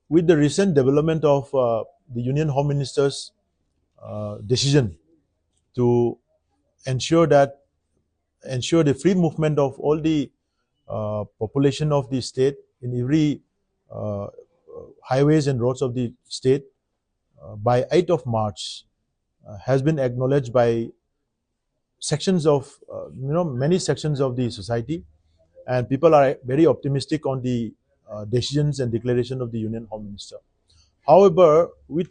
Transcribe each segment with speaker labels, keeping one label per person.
Speaker 1: with the recent development of the Union Home Minister's decision to ensure the free movement of all the population of the state in every uh, highways and roads of the state by 8th of March has been acknowledged by sections of many sections of the society, and people are very optimistic on the decisions and declaration of the Union Home Minister. However, with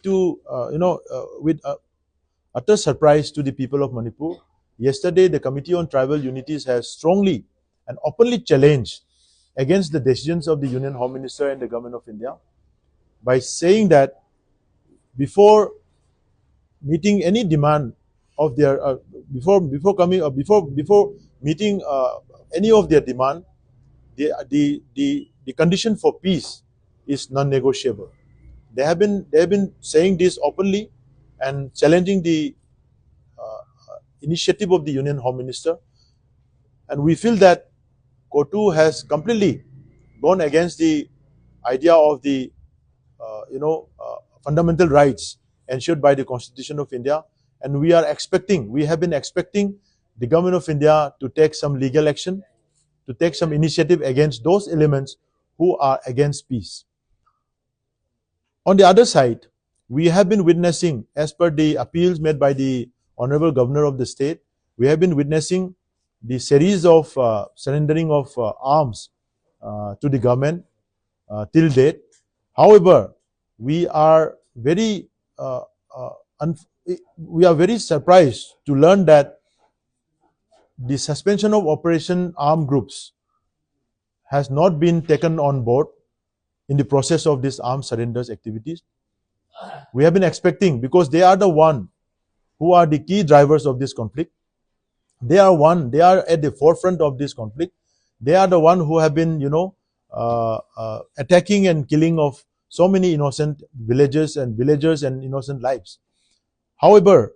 Speaker 1: utter surprise to the people of Manipur, yesterday the Committee on Tribal Unities has strongly and openly challenged against the decisions of the Union Home Minister and the Government of India by saying that before meeting any demand of their before meeting any of their demand, the condition for peace is non-negotiable. They have been saying this openly and challenging the initiative of the Union Home Minister, and we feel that Kotu has completely gone against the idea of the fundamental rights ensured by the Constitution of India, and we have been expecting the Government of India to take some legal action, to take some initiative against those elements who are against peace. On the other side, we have been witnessing, as per the appeals made by the Honorable Governor of the state, we have been witnessing the series of surrendering of arms to the government till date. However, we are very surprised to learn that the suspension of operation armed groups has not been taken on board in the process of these armed surrenders activities. We have been expecting, because they are the one who are the key drivers of this conflict. They are at the forefront of this conflict. They are the one who have been, attacking and killing of so many innocent villagers and innocent lives. However,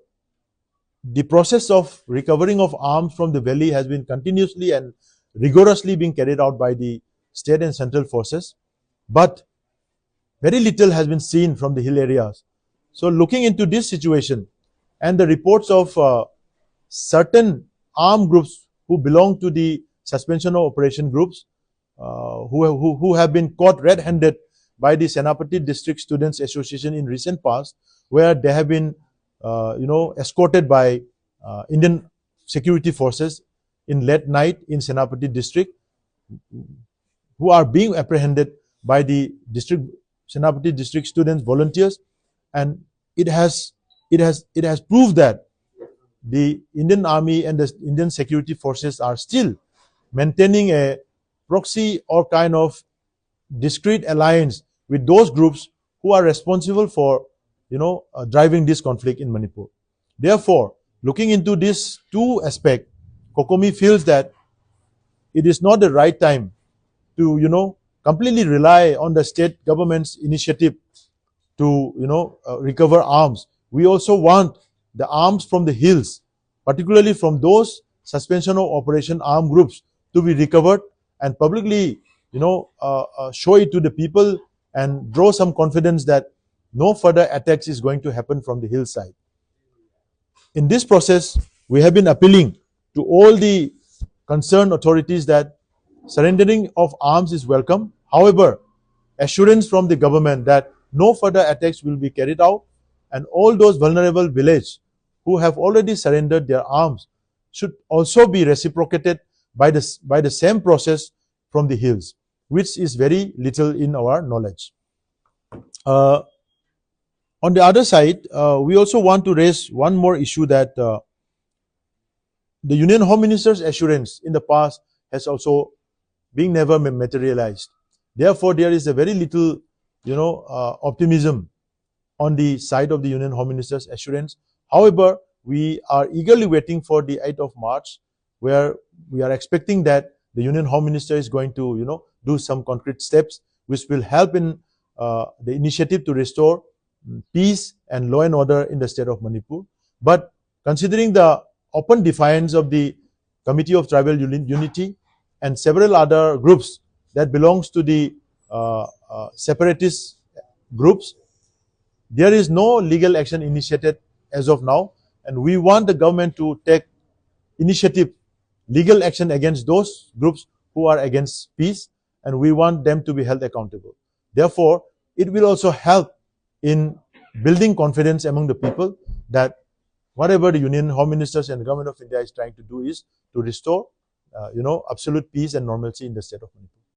Speaker 1: the process of recovering of arms from the valley has been continuously and rigorously being carried out by the state and central forces, but very little has been seen from the hill areas. So looking into this situation and the reports of certain armed groups who belong to the suspension of operation groups who have been caught red-handed by the Senapati District Students Association in recent past, where they have been escorted by Indian security forces in late night in Senapati district, who are being apprehended by the Senapati district students volunteers, and it has proved that the Indian army and the Indian security forces are still maintaining a proxy or kind of discrete alliance with those groups who are responsible for driving this conflict in Manipur. Therefore, looking into these two aspects, Cocomi feels that it is not the right time to completely rely on the state government's initiative to recover arms. We also want the arms from the hills, particularly from those suspension of operation armed groups, to be recovered and publicly show it to the people and draw some confidence that no further attacks is going to happen from the hillside. In this process, we have been appealing to all the concerned authorities that surrendering of arms is welcome. However, assurance from the government that no further attacks will be carried out, and all those vulnerable villages who have already surrendered their arms should also be reciprocated by the same process from the hills, which is very little in our knowledge. On the other side, we also want to raise one more issue, that the Union Home Minister's assurance in the past has also been never materialized. Therefore, there is a very little optimism on the side of the Union Home Minister's assurance. However, we are eagerly waiting for the 8th of March, where we are expecting that the Union Home Minister is going to do some concrete steps which will help in the initiative to restore peace and law and order in the state of Manipur. But considering the open defiance of the Committee of Tribal Unity and several other groups that belongs to the separatist groups. There is no legal action initiated as of now, and we want the government to take initiative, legal action against those groups who are against peace, and we want them to be held accountable. Therefore, it will also help in building confidence among the people that whatever the Union Home Ministers and the Government of India is trying to do is to restore, absolute peace and normalcy in the state of Manipur.